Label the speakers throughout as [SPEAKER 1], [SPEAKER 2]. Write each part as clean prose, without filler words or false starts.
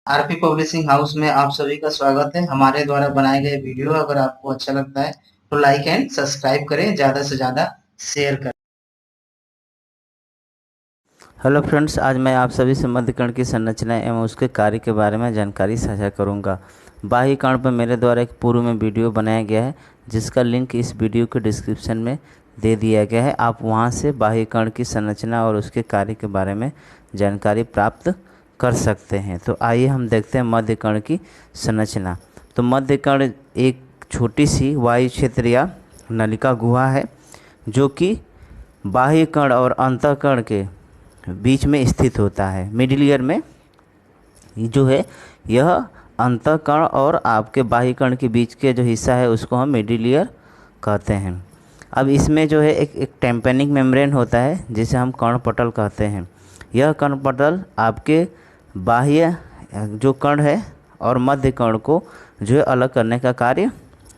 [SPEAKER 1] RP publishing house में आप सभी का स्वागत है। हमारे द्वारा बनाए गए वीडियो अगर आपको अच्छा लगता है तो लाइक एंड सब्सक्राइब करें, ज़्यादा से ज़्यादा शेयर करें।
[SPEAKER 2] हेलो फ्रेंड्स, आज मैं आप सभी से मध्यकर्ण की संरचना एवं उसके कार्य के बारे में जानकारी साझा करूंगा। बाह्य कर्ण पर मेरे द्वारा एक पूर्व में वीडियो बनाया गया है, जिसका लिंक इस वीडियो के डिस्क्रिप्शन में दे दिया गया है। आप वहां से बाह्य कर्ण की संरचना और उसके कार्य के बारे में जानकारी प्राप्त कर सकते हैं। तो आइए हम देखते हैं मध्य कर्ण की संरचना। तो मध्य कर्ण एक छोटी सी वायु क्षेत्र या नलिका गुहा है, जो कि बाह्य कर्ण और अंतःकर्ण के बीच में स्थित होता है। मिडिल ईयर में जो है यह अंतःकर्ण और आपके बाह्य कर्ण के बीच के जो हिस्सा है उसको हम मिडिल ईयर कहते हैं। अब इसमें जो है एक टेम्पेनिक मेम्ब्रेन होता है, जिसे हम कर्णपटल कहते हैं। यह कर्णपटल आपके बाह्य जो कर्ण है और मध्य कर्ण को जो है अलग करने का कार्य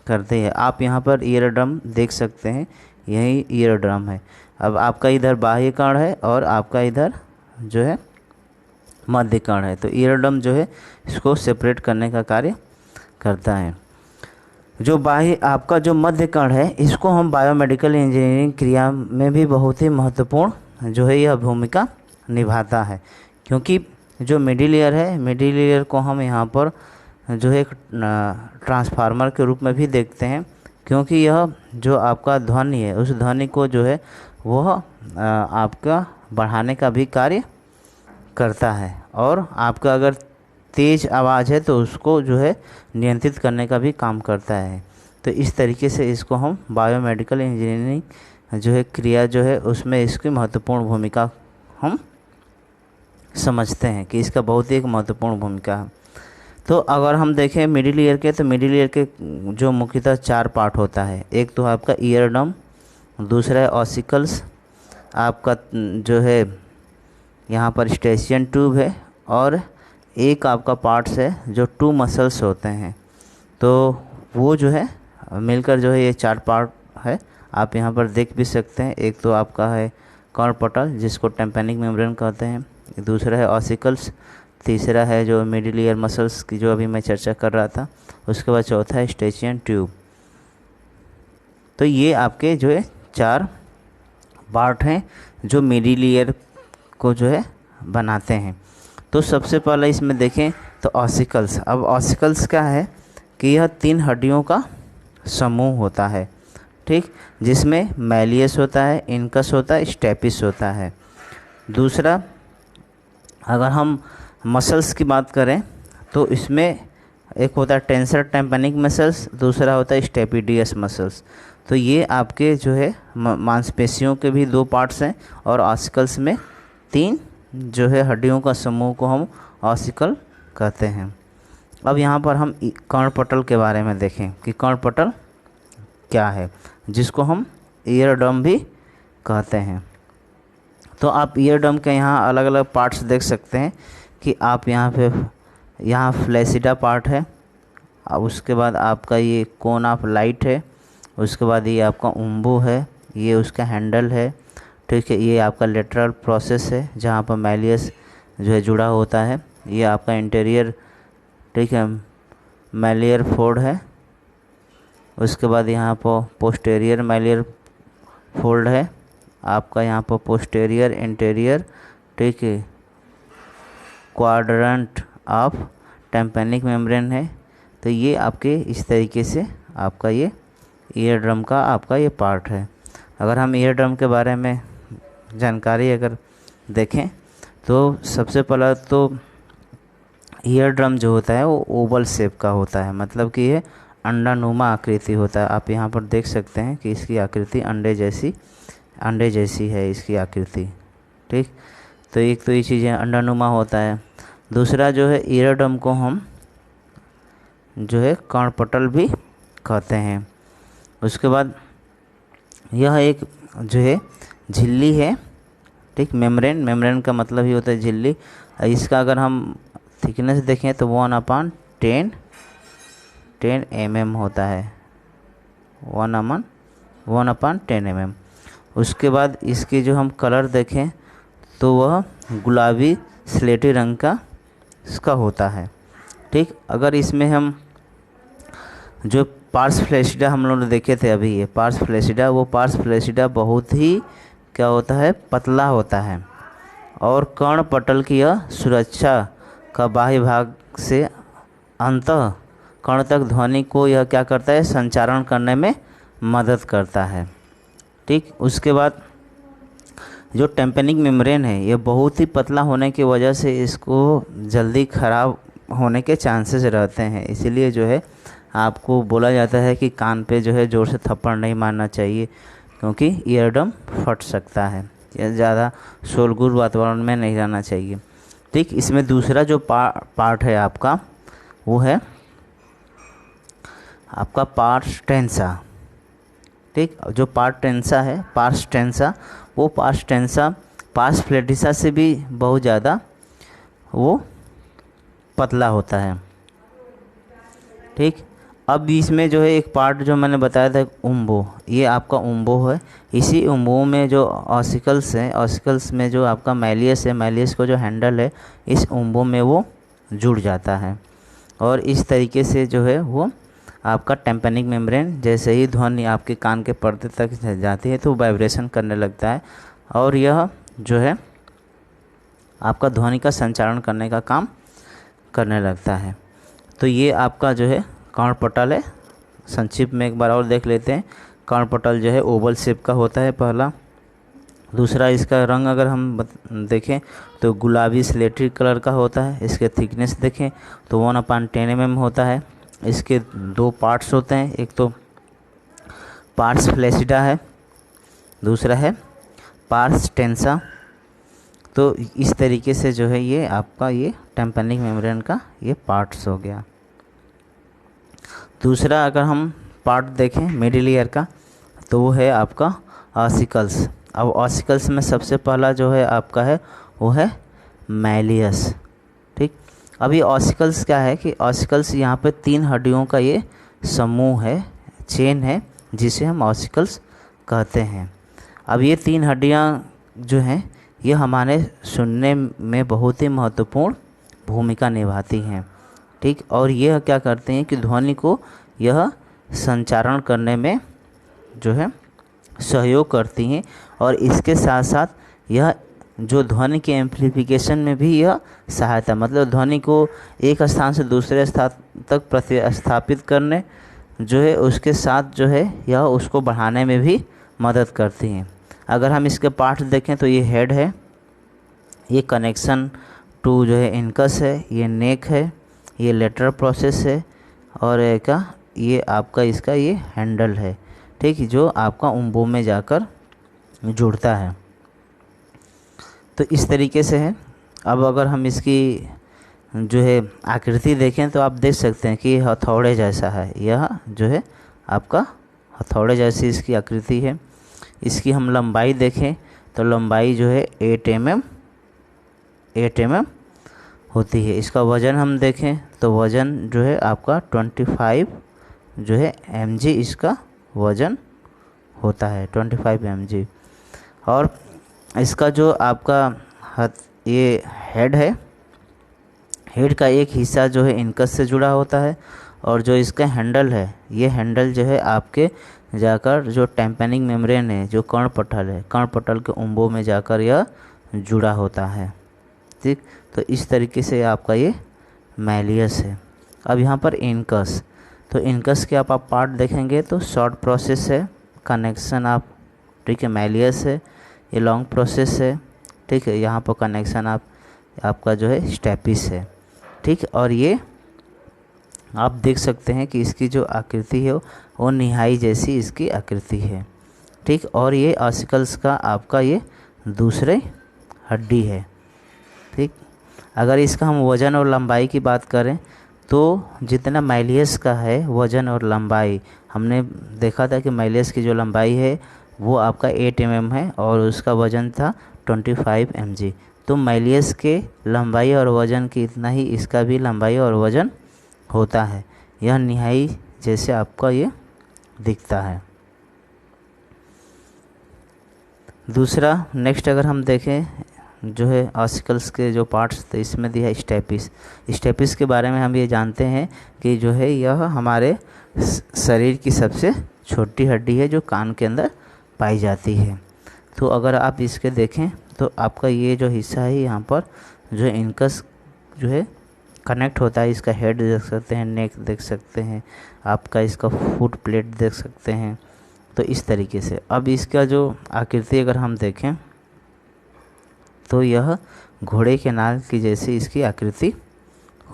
[SPEAKER 2] करते हैं। आप यहाँ पर ईयर ड्रम देख सकते हैं, यही ईयर ड्रम है। अब आपका इधर बाह्य कर्ण है और आपका इधर जो है मध्य कर्ण है। तो ईयर ड्रम जो है इसको सेपरेट करने का कार्य करता है। जो बाह्य आपका जो मध्य कर्ण है, इसको हम बायोमेडिकल इंजीनियरिंग क्रिया में भी बहुत ही महत्वपूर्ण जो है यह भूमिका निभाता है। क्योंकि जो मिडिल ईयर है, मिडिल ईयर को हम यहाँ पर जो है एक ट्रांसफार्मर के रूप में भी देखते हैं, क्योंकि यह जो आपका ध्वनि है उस ध्वनि को जो है वह आपका बढ़ाने का भी कार्य करता है, और आपका अगर तेज़ आवाज़ है तो उसको जो है नियंत्रित करने का भी काम करता है। तो इस तरीके से इसको हम बायोमेडिकल इंजीनियरिंग जो है क्रिया जो है उसमें इसकी महत्वपूर्ण भूमिका हम समझते हैं कि इसका बहुत ही एक महत्वपूर्ण भूमिका है। तो अगर हम देखें मिडिल ईयर के, तो मिडिल ईयर के जो मुख्यतः 4 पार्ट होता है। एक तो आपका ईयर ड्रम, दूसरा है ऑसिकल्स, आपका जो है यहाँ पर स्टेशियन ट्यूब है, और एक आपका पार्ट्स है जो 2 मसल्स होते हैं। तो वो जो है मिलकर जो है ये 4 पार्ट है, आप यहाँ पर देख भी सकते हैं। एक तो आपका है कर्णपटल, जिसको टेम्पेनिक मेम्ब्रेन कहते हैं, दूसरा है ऑसिकल्स, तीसरा है जो मिडिल ईयर मसल्स की जो अभी मैं चर्चा कर रहा था, उसके बाद चौथा है स्टेशियन ट्यूब। तो ये आपके जो है 4 पार्ट हैं जो मिडिल ईयर को जो है बनाते हैं। तो सबसे पहले इसमें देखें तो ऑसिकल्स। अब ऑसिकल्स क्या है कि यह 3 हड्डियों का समूह होता है, ठीक, जिसमें मैलियस होता है, इनकस होता है, स्टेपिस होता है। दूसरा, अगर हम मसल्स की बात करें तो इसमें एक होता है टेंसर टेम्पेनिक मसल्स, दूसरा होता है स्टेपिडियस मसल्स। तो ये आपके जो है मांसपेशियों के भी 2 पार्ट्स हैं, और ऑसिकल्स में 3 जो है हड्डियों का समूह को हम ऑसिकल कहते हैं। अब यहाँ पर हम कर्णपटल के बारे में देखें कि कर्णपटल क्या है, जिसको हम ईयर ड्रम भी कहते हैं। तो आप ईयर ड्रम के यहाँ अलग अलग पार्ट्स देख सकते हैं कि आप यहाँ फ्लैसिडा पार्ट है, अब उसके बाद आपका ये कोन ऑफ लाइट है, उसके बाद ये आपका उम्बू है, ये उसका हैंडल है, ठीक है। ये आपका लेटरल प्रोसेस है जहाँ पर मैलियस जो है जुड़ा होता है। ये आपका इंटीरियर, ठीक है, मैलियर फोल्ड है। उसके बाद यहाँ पर पोस्टेरियर मैलियर फोल्ड है, आपका यहाँ पर पोस्टेरियर इंटीरियर, ठीक है, क्वाड्रेंट ऑफ टेम्पेनिक मेम्ब्रेन है। तो ये आपके इस तरीके से आपका ये ईयर ड्रम का आपका ये पार्ट है। अगर हम ईयर ड्रम के बारे में जानकारी अगर देखें तो सबसे पहला तो ईयर ड्रम जो होता है वो ओवल शेप का होता है, मतलब कि ये अंडानुमा आकृति होता है। आप यहाँ पर देख सकते हैं कि इसकी आकृति अंडे जैसी है इसकी आकृति, ठीक। तो एक तो ये चीज़ें अंडानुमा होता है। दूसरा जो है ईयर ड्रम को हम जो है कर्णपटल भी कहते हैं। उसके बाद यह एक जो है झिल्ली है, ठीक, मेम्ब्रेन का मतलब ही होता है झिल्ली। इसका अगर हम थिकनेस देखें तो 1/10 mm होता है, 1/10 mm। उसके बाद इसके जो हम कलर देखें तो वह गुलाबी स्लेटी रंग का इसका होता है। ठीक, अगर इसमें हम जो पार्स फ्लैसिडा हम लोग ने देखे थे अभी, ये पार्स फ्लैसिडा, वो पार्स फ्लैसिडा बहुत ही क्या होता है, पतला होता है और कर्ण पटल की यह सुरक्षा का बाह्य भाग से अंतः कर्ण तक ध्वनि को यह क्या करता है, संचारण करने में मदद करता है। ठीक, उसके बाद जो टेम्पेनिक मेम्ब्रेन है ये बहुत ही पतला होने की वजह से इसको जल्दी ख़राब होने के चांसेस रहते हैं, इसीलिए जो है आपको बोला जाता है कि कान पे जो है ज़ोर से थप्पड़ नहीं मारना चाहिए, क्योंकि ईयरडम फट सकता है। या ज़्यादा शोरगुल वातावरण में नहीं रहना चाहिए। ठीक, इसमें दूसरा जो पार्ट है आपका, वो है आपका पार्स टेंसा। ठीक, जो पार्स टेंसा है, पार्स टेंसा, वो पार्स टेंसा पार्स फ्लैटिसा से भी बहुत ज़्यादा वो पतला होता है। ठीक, अब इसमें जो है एक पार्ट जो मैंने बताया था उम्बो, ये आपका उम्बो है। इसी उम्बो में जो ऑसिकल्स है, ऑसिकल्स में जो आपका मैलियस है, मैलियस को जो हैंडल है, इस उम्बो में वो जुड़ जाता है और इस तरीके से जो है वो आपका टेम्पेनिक मेम्ब्रेन, जैसे ही ध्वनि आपके कान के पर्दे तक जाती है तो वाइब्रेशन करने लगता है और यह जो है आपका ध्वनि का संचारण करने का काम करने लगता है। तो ये आपका जो है कर्णपटल है। संक्षिप्त में एक बार और देख लेते हैं। कर्णपटल जो है ओवल शेप का होता है पहला। दूसरा, इसका रंग अगर हम देखें तो गुलाबी स्लेटी कलर का होता है। इसके थिकनेस देखें तो 1/10 mm होता है। इसके दो पार्ट्स होते हैं, एक तो पार्स फ्लैसिडा है, दूसरा है पार्स टेंसा। तो इस तरीके से जो है ये आपका ये टेम्पेनिक मेम्ब्रेन का ये पार्ट्स हो गया। दूसरा अगर हम पार्ट देखें मिडिल ईयर का, तो वो है आपका ऑसिकल्स। अब ऑसिकल्स में सबसे पहला जो है आपका है वो है मैलियस। ठीक, अब ये ऑसिकल्स क्या है कि ऑसिकल्स यहाँ पे 3 हड्डियों का ये समूह है, चेन है, जिसे हम ऑसिकल्स कहते हैं। अब ये 3 हड्डियाँ जो हैं ये हमारे सुनने में बहुत ही महत्वपूर्ण भूमिका निभाती हैं। ठीक, और यह क्या करते हैं कि ध्वनि को यह संचारण करने में जो है सहयोग करती हैं और इसके साथ साथ यह जो ध्वनि के एम्प्लीफिकेशन में भी यह सहायता, मतलब ध्वनि को एक स्थान से दूसरे स्थान तक प्रतिस्थापित करने जो है उसके साथ जो है यह उसको बढ़ाने में भी मदद करती हैं। अगर हम इसके पार्ट देखें तो ये हेड है, ये कनेक्शन टू जो है इनकस है, ये नेक है, ये लेटरल प्रोसेस है और का ये आपका इसका ये हैंडल है। ठीक, जो आपका उम्बो में जाकर जुड़ता है। तो इस तरीके से है। अब अगर हम इसकी जो है आकृति देखें तो आप देख सकते हैं कि हथौड़े जैसा है। यह जो है आपका हथौड़े जैसी इसकी आकृति है। इसकी हम लंबाई देखें तो लंबाई जो है 8 mm होती है। इसका वज़न हम देखें तो वज़न जो है आपका 25 जो है mg इसका वज़न होता है, 25 mg। और इसका जो आपका ये हेड है, हेड का एक हिस्सा जो है इनकस से जुड़ा होता है और जो इसका हैंडल है, ये हैंडल जो है आपके जाकर जो टेम्पेनिक मेम्ब्रेन है, जो कर्णपटल है, कर्णपटल के उम्बों में जाकर यह जुड़ा होता है। ठीक, तो इस तरीके से आपका ये मैलियस है। अब यहाँ पर इनकस, तो इनकस के आप पार्ट देखेंगे तो शॉर्ट प्रोसेस है, कनेक्शन आप, ठीक है, मैलियस है, ये लॉन्ग प्रोसेस है। ठीक है, यहाँ पर कनेक्शन आपका जो है स्टेपिस है। ठीक, और ये आप देख सकते हैं कि इसकी जो आकृति है वो निहाई जैसी इसकी आकृति है। ठीक, और ये ऑसिकल्स का आपका ये दूसरे हड्डी है। ठीक, अगर इसका हम वज़न और लंबाई की बात करें तो जितना मैलियस का है वज़न और लंबाई, हमने देखा था कि मैलियस की जो लंबाई है वो आपका 8 mm है और उसका वज़न था 25 mg। तो मैलियस के लंबाई और वज़न की इतना ही इसका भी लंबाई और वज़न होता है। यह निहाई जैसे आपका ये दिखता है। दूसरा, नेक्स्ट अगर हम देखें जो है ऑसिकल्स के जो पार्ट्स थे इसमें दिया है स्टेपिस। स्टेपिस के बारे में हम ये जानते हैं कि जो है यह हमारे शरीर की सबसे छोटी हड्डी है जो कान के अंदर पाई जाती है। तो अगर आप इसके देखें तो आपका ये जो हिस्सा है यहाँ पर जो इनकस जो है कनेक्ट होता है, इसका हेड देख सकते हैं, नेक देख सकते हैं, आपका इसका फुट प्लेट देख सकते हैं। तो इस तरीके से अब इसका जो आकृति अगर हम देखें तो यह घोड़े के नाल की जैसी इसकी आकृति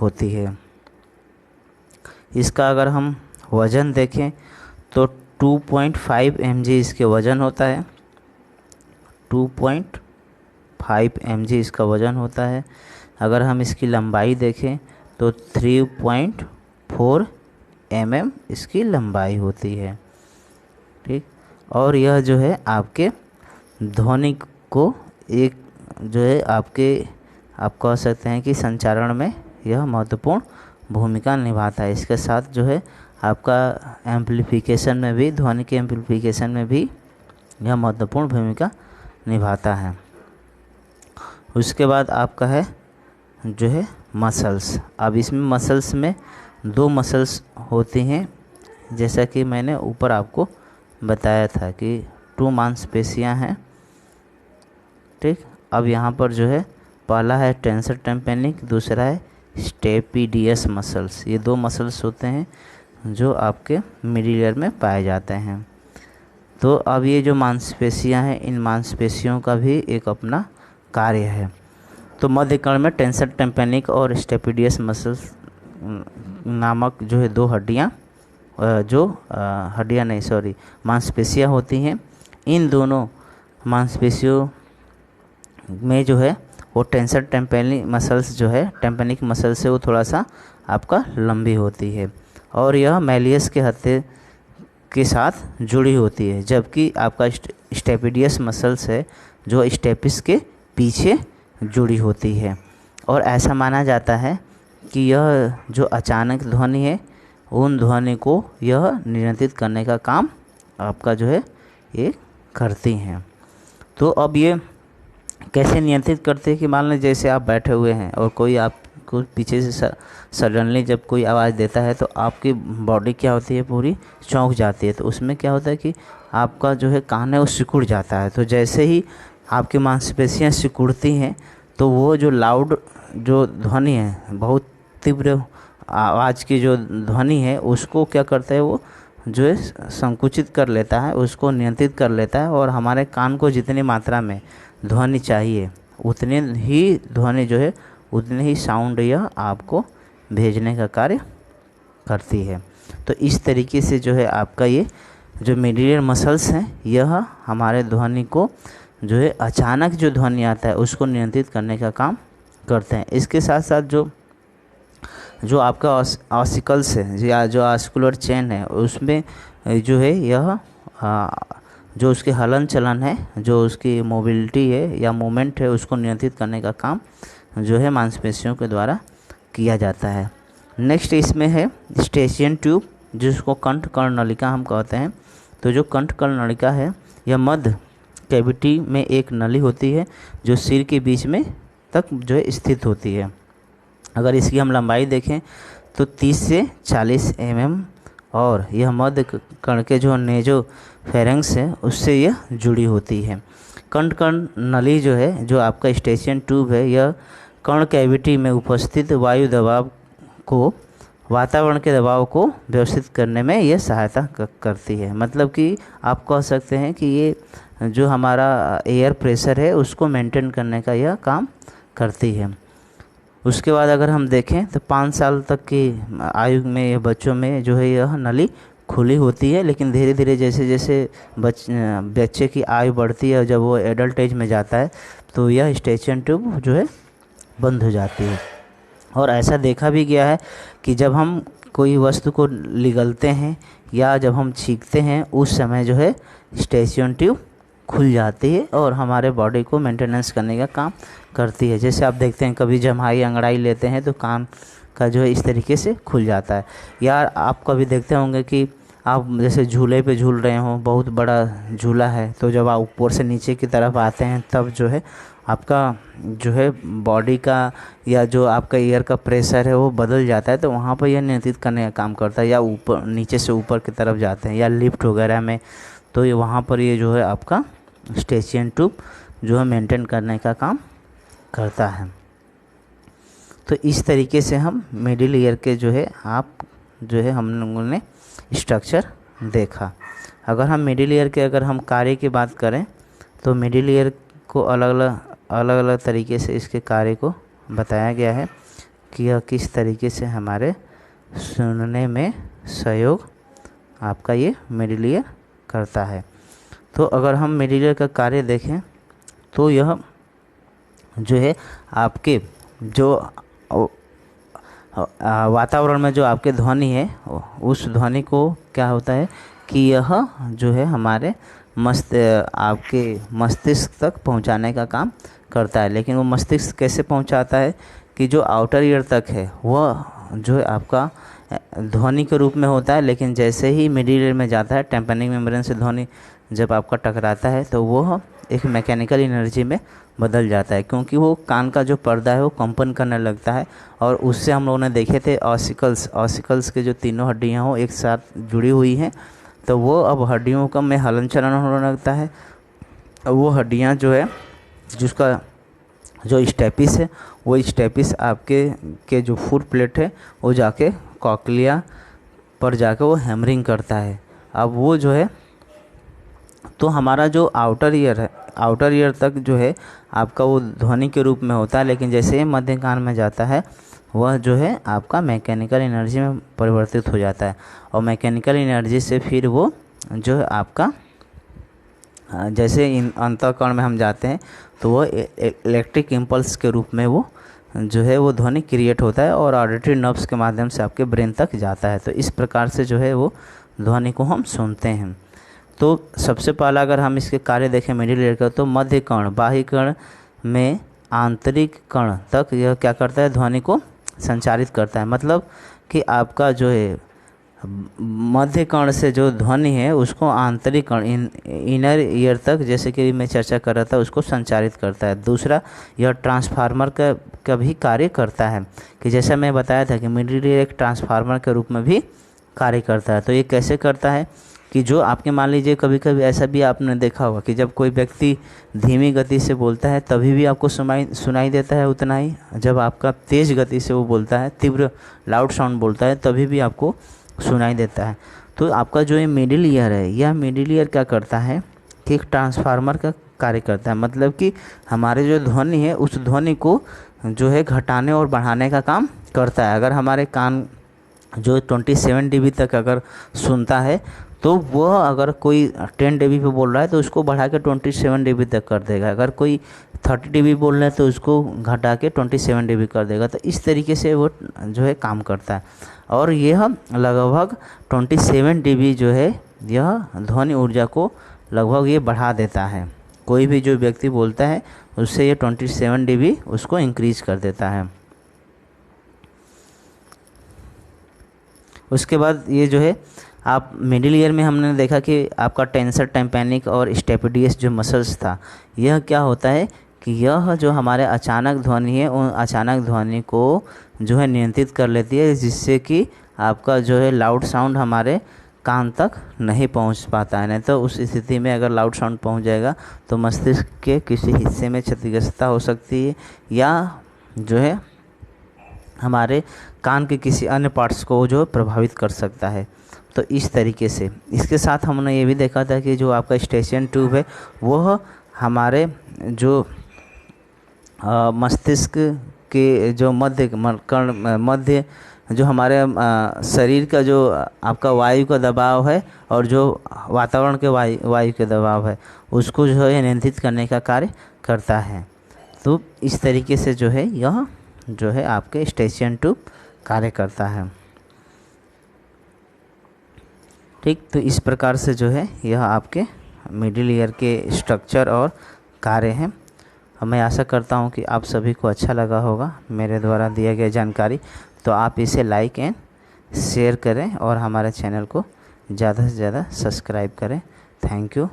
[SPEAKER 2] होती है। इसका अगर हम वज़न देखें तो 2.5 mg इसके वज़न होता है। 2.5 mg इसका वज़न होता है। अगर हम इसकी लंबाई देखें तो 3.4 mm इसकी लंबाई होती है। ठीक, और यह जो है आपके ध्वनि को एक जो है आप कह सकते हैं कि संचारण में यह महत्वपूर्ण भूमिका निभाता है। इसके साथ जो है आपका एम्प्लीफिकेशन में भी, ध्वनि के एम्प्लीफिकेशन में भी यह महत्वपूर्ण भूमिका निभाता है। उसके बाद आपका है जो है मसल्स। अब इसमें मसल्स में 2 मसल्स होती हैं, जैसा कि मैंने ऊपर आपको बताया था कि 2 मांसपेशियां हैं। ठीक, अब यहाँ पर जो है पहला है टेंसर टेम्पेनिक, दूसरा है स्टेपिडियस मसल्स। ये 2 मसल्स होते हैं जो आपके मिडिल ईयर में पाए जाते हैं। तो अब ये जो मांसपेशियां हैं, इन मांसपेशियों का भी एक अपना कार्य है। तो मध्य कर्ण में टेंसर टेम्पेनिक और स्टेपिडियस मसल्स नामक जो है 2 मांसपेशियां होती हैं। इन दोनों मांसपेशियों में जो है वो टेंसर टेम्पेनिक मसल्स जो है, टेम्पेनिक मसल से वो थोड़ा सा आपका लंबी होती है और यह मैलियस के हत्थे के साथ जुड़ी होती है, जबकि आपका स्टेपिडियस मसल्स है जो स्टेपिस के पीछे जुड़ी होती है। और ऐसा माना जाता है कि यह जो अचानक ध्वनि है उन ध्वनि को यह नियंत्रित करने का काम आपका जो है ये करती हैं। तो अब ये कैसे नियंत्रित करते हैं कि मान लीजिए जैसे आप बैठे हुए हैं और कोई आपको पीछे से सडनली जब कोई आवाज़ देता है तो आपकी बॉडी क्या होती है, पूरी चौंक जाती है। तो उसमें क्या होता है कि आपका जो है कान है वो सिकुड़ जाता है। तो जैसे ही आपकी मांसपेशियां सिकुड़ती हैं तो वो जो लाउड जो ध्वनि है, बहुत तीव्र आवाज़ की जो ध्वनि है, उसको क्या करता है, वो जो है संकुचित कर लेता है, उसको नियंत्रित कर लेता है और हमारे कान को जितनी मात्रा में ध्वनि चाहिए उतने ही ध्वनि जो है, उतने ही साउंड यह आपको भेजने का कार्य करती है। तो इस तरीके से जो है आपका ये जो मिडिल मसल्स हैं यह हमारे ध्वनि को जो है अचानक जो ध्वनि आता है उसको नियंत्रित करने का काम करते हैं। इसके साथ साथ जो आपका ऑसिकल्स है या जो आस्कुलर चेन है उसमें जो है यह जो उसके हलन चलन है, जो उसकी मोबिलिटी है या मूवमेंट है, उसको नियंत्रित करने का काम जो है मांसपेशियों के द्वारा किया जाता है। नेक्स्ट इसमें है स्टेशियन ट्यूब, जिसको कंठ कर्णनलिका हम कहते हैं। तो जो कंठ कर्णनलिका है यह मध्य कैविटी में एक नली होती है जो सिर के बीच में तक जो है स्थित होती है। अगर इसकी हम लंबाई देखें तो 30 से 40 mm और यह मध्य कर्ण के जो नेजो फेरेंक्स है उससे यह जुड़ी होती है। कंठ कर्ण नली जो है, जो आपका स्टेशियन ट्यूब है, यह कर्ण कैविटी में उपस्थित वायु दबाव को, वातावरण के दबाव को व्यवस्थित करने में यह सहायता करती है। मतलब कि आप कह सकते हैं कि ये जो हमारा एयर प्रेशर है उसको मेंटेन करने का यह काम करती है। उसके बाद अगर हम देखें तो 5 साल तक की आयु में बच्चों में जो है यह नली खुली होती है, लेकिन धीरे धीरे जैसे जैसे बच्चे की आयु बढ़ती है और जब वो एडल्ट एज में जाता है तो यह स्टेशियन ट्यूब जो है बंद हो जाती है। और ऐसा देखा भी गया है कि जब हम कोई वस्तु को निगलते हैं या जब हम छींकते हैं उस समय जो है स्टेशियन ट्यूब खुल जाती है और हमारे बॉडी को मेंटेनेंस करने का काम करती है। जैसे आप देखते हैं कभी जम्हाई अंगड़ाई लेते हैं तो कान का जो है इस तरीके से खुल जाता है। या आप कभी देखते होंगे कि आप जैसे झूले पे झूल रहे हो, बहुत बड़ा झूला है, तो जब आप ऊपर से नीचे की तरफ आते हैं तब जो है आपका जो है बॉडी का या जो आपका एयर का प्रेशर है वो बदल जाता है, तो वहाँ पर यह नियंत्रित करने का काम करता है। या ऊपर नीचे से ऊपर की तरफ जाते हैं या लिफ्ट वगैरह में, तो ये वहाँ पर ये जो है आपका स्टेशियन ट्यूब जो है मेंटेन करने का काम करता है। तो इस तरीके से हम मिडिल ईयर के जो है हम लोगों ने स्ट्रक्चर देखा। अगर हम मिडिल ईयर के अगर हम कार्य की बात करें तो मिडिल ईयर को अलग अलग तरीके से इसके कार्य को बताया गया है कि यह किस तरीके से हमारे सुनने में सहयोग आपका ये मिडिल ईयर करता है। तो अगर हम मिडिल ईयर का कार्य देखें तो यह जो है आपके जो वातावरण में जो आपके ध्वनि है उस ध्वनि को क्या होता है कि यह जो है हमारे आपके मस्तिष्क तक पहुंचाने का काम करता है। लेकिन वो मस्तिष्क कैसे पहुंचाता है कि जो आउटर ईयर तक है वह जो है आपका ध्वनि के रूप में होता है, लेकिन जैसे ही मिडिल ईयर में जाता है टेम्पैनिक मेम्ब्रेन से ध्वनि जब आपका टकराता है तो वह एक मैकेनिकल एनर्जी में बदल जाता है, क्योंकि वो कान का जो पर्दा है वो कंपन करने लगता है। और उससे हम लोगों ने देखे थे ऑसिकल्स के जो तीनों हड्डियां हो एक साथ जुड़ी हुई हैं, तो वो अब हड्डियों का में हलन चलन होने लगता है। वो हड्डियां जो है जिसका जो स्टेपिस है वो स्टेपिस आपके जो फुट प्लेट है वो जाके कॉकलिया पर जाके वो हैमरिंग करता है। अब वो जो है तो हमारा जो आउटर ईयर तक जो है आपका वो ध्वनि के रूप में होता है, लेकिन जैसे ही मध्य कान में जाता है वह जो है आपका मैकेनिकल एनर्जी में परिवर्तित हो जाता है। और मैकेनिकल एनर्जी से फिर वो जो है आपका जैसे अंतःकरण में हम जाते हैं तो वो इलेक्ट्रिक इम्पल्स के रूप में वो जो है वो ध्वनि क्रिएट होता है और ऑडिटरी नर्व्स के माध्यम से आपके ब्रेन तक जाता है। तो इस प्रकार से जो है वो ध्वनि को हम सुनते हैं। तो सबसे पहला अगर हम इसके कार्य देखें मिडिल ईयर का, तो मध्य कर्ण बाह्य कर्ण में आंतरिक कर्ण तक यह क्या करता है ध्वनि को संचारित करता है। मतलब कि आपका जो है मध्य कर्ण से जो ध्वनि है उसको आंतरिक कर्ण इनर ईयर तक, जैसे कि मैं चर्चा कर रहा था, उसको संचारित करता है। दूसरा यह ट्रांसफार्मर का भी कार्य करता है, कि जैसा मैं बताया था कि मिडिल ईयर एक ट्रांसफार्मर के रूप में भी कार्य करता है। तो ये कैसे करता है कि जो आपके मान लीजिए कभी कभी ऐसा भी आपने देखा होगा कि जब कोई व्यक्ति धीमी गति से बोलता है तभी भी आपको सुनाई देता है उतना ही, जब आपका तेज़ गति से वो बोलता है, तीव्र लाउड साउंड बोलता है, तभी भी आपको सुनाई देता है। तो आपका जो ये मिडिल ईयर है, यह मिडिल ईयर क्या करता है कि एक ट्रांसफार्मर का कार्य करता है। मतलब कि हमारे जो ध्वनि है उस ध्वनि को जो है घटाने और बढ़ाने का काम करता है। अगर हमारे कान जो 27 dB तक अगर सुनता है तो वह अगर कोई 10 dB पे बोल रहा है तो उसको बढ़ा के 27 dB तक कर देगा। अगर कोई 30 dB बोल रहा है तो उसको घटा के 27 dB कर देगा। तो इस तरीके से वो जो है काम करता है। और यह लगभग 27 dB जो है यह ध्वनि ऊर्जा को लगभग ये बढ़ा देता है। कोई भी जो व्यक्ति बोलता है उससे ये 27 dB उसको इंक्रीज कर देता है। उसके बाद ये जो है आप मिडिल ईयर में हमने देखा कि आपका टेंसर टेम्पैनिक और स्टेपिडियस जो मसल्स था, यह क्या होता है कि यह जो हमारे अचानक ध्वनि है उन अचानक ध्वनि को जो है नियंत्रित कर लेती है, जिससे कि आपका जो है लाउड साउंड हमारे कान तक नहीं पहुंच पाता है। नहीं तो उस स्थिति में अगर लाउड साउंड पहुंच जाएगा तो मस्तिष्क के किसी हिस्से में क्षतिग्रस्तता हो सकती है या जो है हमारे कान के किसी अन्य पार्ट्स को जो प्रभावित कर सकता है। तो इस तरीके से इसके साथ हमने ये भी देखा था कि जो आपका स्टेशियन ट्यूब है वह हमारे जो मस्तिष्क के जो मध्य जो हमारे शरीर का जो आपका वायु का दबाव है और जो वातावरण के वायु के दबाव है उसको जो है नियंत्रित करने का कार्य करता है। तो इस तरीके से जो है यह जो है आपके स्टेशियन ट्यूब कार्य करता है। ठीक, तो इस प्रकार से जो है यह आपके मिडिल ईयर के स्ट्रक्चर और कार्य हैं। मैं आशा करता हूं कि आप सभी को अच्छा लगा होगा मेरे द्वारा दिया गया जानकारी। तो आप इसे लाइक एंड शेयर करें और हमारे चैनल को ज़्यादा से ज़्यादा सब्सक्राइब करें। Thank you.